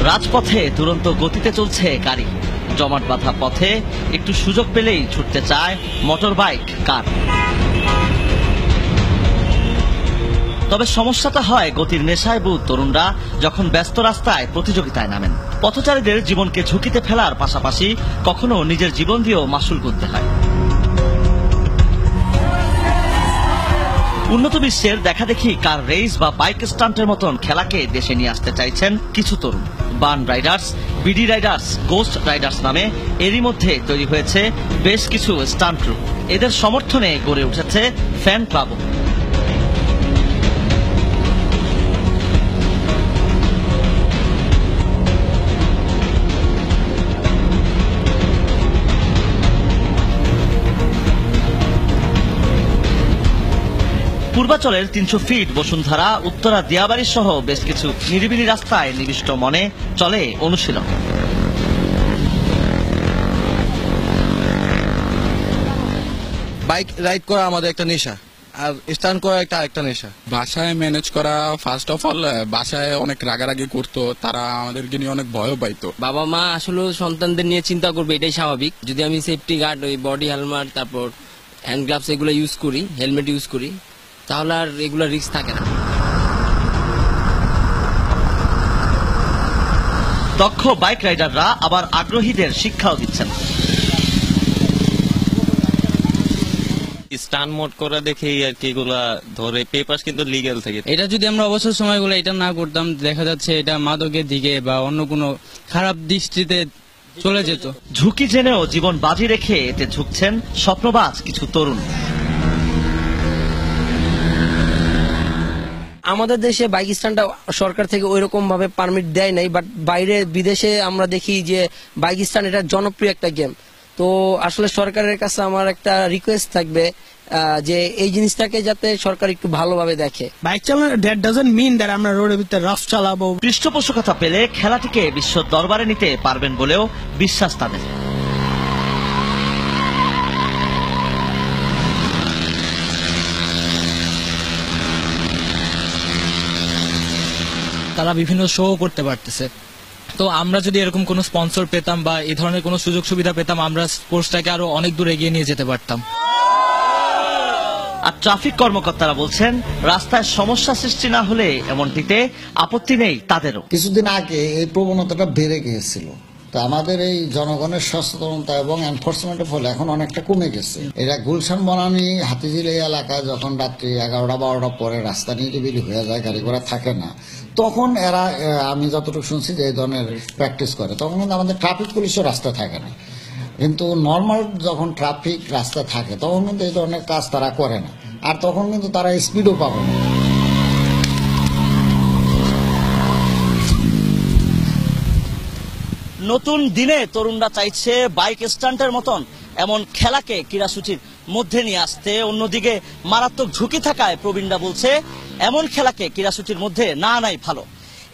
রাজপথে দুরন্ত গতিতে চলছে গাড়ি, জমাট বাঁধা পথে একটু সুযোগ পেলেই ছুটতে চায় মোটর বাইক, কার। তবে সমস্যাটা হয় গতির নেশায় বুঁদ তরুণরা যখন ব্যস্ত রাস্তায় প্রতিযোগিতায় নামেন। পথচারীদের জীবনকে ঝুঁকিতে ফেলার পাশাপাশি কখনো নিজের জীবন দিয়েও মাসুল গুনতে হয়। উন্নত বিশ্বের দেখাদেখি কার রেস বা বাইক স্টান্টের মতন খেলাকে দেশে নিয়ে আসতে চাইছেন কিছু তরুণ। Burn Riders, BD Riders, Ghost Riders নামে এরই মধ্যে তৈরি হয়েছে বেশ কিছু স্টান্ট গ্রুপ। এদের সমর্থনে গড়ে উঠেছে ফ্যান ক্লাবও। পূর্বাচলের ৩০০ ফিট বসুন্ধরা, উত্তরা, দিয়াবাড়ি সহ বেশ কিছু নিরিবিলি রাস্তায় নিবিষ্ট মনে চলে অনুশীলন। বাইক রাইড করা আমাদের একটা নেশা, আর স্টান্ট করা একটা নেশা। বাসায় ম্যানেজ করা, ফার্স্ট অফ অল বাসায় অনেক রাগারাগি করতো, তারা আমাদেরকে নিয়ে অনেক ভয় পাইতো। বাবা মা আসলে সন্তানদের নিয়ে চিন্তা করবে, এটাই স্বাভাবিক। যদি আমি সেফটি গার্ড, ওই বডি হেলমেট, তারপর হ্যান্ড গ্লাভস এগুলো ইউজ করি, হেলমেট ইউজ করি, তাহলে আর এগুলো রিস্ক থাকে না। দক্ষ বাইক রাইডাররা আবার আগ্রহীদের শিক্ষাও দিচ্ছেন। স্টান মোড করা দেখেই আর কি এগুলা ধরে, পেপারস কিন্তু লিগ্যাল থাকে। এটা যদি আমরা অবসর সময়গুলো এটা না করতাম, দেখা যাচ্ছে এটা মাদকের দিকে বা অন্য কোনো খারাপ দৃষ্টিতে চলে যেত। ঝুঁকি জেনেও জীবন বাজি রেখে এতে ঝুঁকছেন স্বপ্নবাজ কিছু তরুণ। আমাদের দেশে বাইক স্ট্যান্ডটা সরকার থেকে ওইরকম ভাবে পারমিট দেয় নাই, বাট বাইরে বিদেশে আমরা দেখি যে বাইক স্ট্যান্ড এটা জনপ্রিয় একটা গেম। তো আসলে সরকারের কাছে আমার একটা রিকোয়েস্ট থাকবে যে এই জিনিসটাকে যাতে সরকার একটু ভালোভাবে দেখে। বাইক চালানো দ্যাট ডাজন্ট মিন দ্যাট আমরা রোডের ভিতরে রাফ চালাবো। পৃষ্ঠপোষকতা পেলে খেলাটিকে বিশ্ব দরবারে নিতে পারবেন বলেও বিশ্বাস তাদের। তারা বিভিন্ন শো করতে পারতেছে। তো আমরা যদি এরকম কোনো স্পন্সর পেতাম বা এই ধরনের কোনো সুযোগ সুবিধা পেতাম, আমরা স্পোর্টসটাকে আরো অনেক দূর এগিয়ে নিয়ে যেতে পারতাম। আর ট্রাফিক কর্মকর্তারা বলছেন, রাস্তায় সমস্যা সৃষ্টি না হলে এমনটিতে আপত্তি নেই তাদেরও। কিছুদিন আগে এই প্রবণতাটা বেড়ে গিয়েছিল, তো আমাদের এই জনগণের সচেতনতা এবং এনফোর্সমেন্টের ফলে এখন অনেকটা কমে গেছে। এরা গুলশান বনানী হাতিঝিল এই এলাকায় যখন রাত্রি 11টা-12টা পরে রাস্তা নিরিবিলি হয়ে যায়, গাড়ি ঘোড়া থাকে না, তখন এরা, আমি যতটুকু শুনছি যে এই ধরনের প্র্যাকটিস করে, তখন কিন্তু আমাদের ট্রাফিক পুলিশও রাস্তা থাকে না। কিন্তু নর্মাল যখন ট্রাফিক রাস্তা থাকে তখন কিন্তু এই ধরনের কাজ তারা করে না, আর তখন কিন্তু তারা স্পিডও পাবে না। নতুন দিনে তরুণরা চাইছে বাইক স্টান্টের মতন এমন খেলাকে ক্রীড়াসূচির মধ্যে নিয়ে আসতে। অন্যদিকে মারাত্মক ঝুঁকি থাকায় প্রবীণরা বলছে এমন খেলাকে ক্রীড়াসূচির মধ্যে না আনাই ভালো।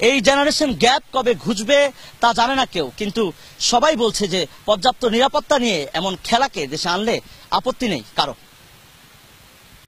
এই জেনারেশন গ্যাপ কবে ঘুচবে তা জানে না কেউ, কিন্তু সবাই বলছে যে পর্যাপ্ত নিরাপত্তা নিয়ে এমন খেলাকে দেশে আনলে আপত্তি নেই কারো।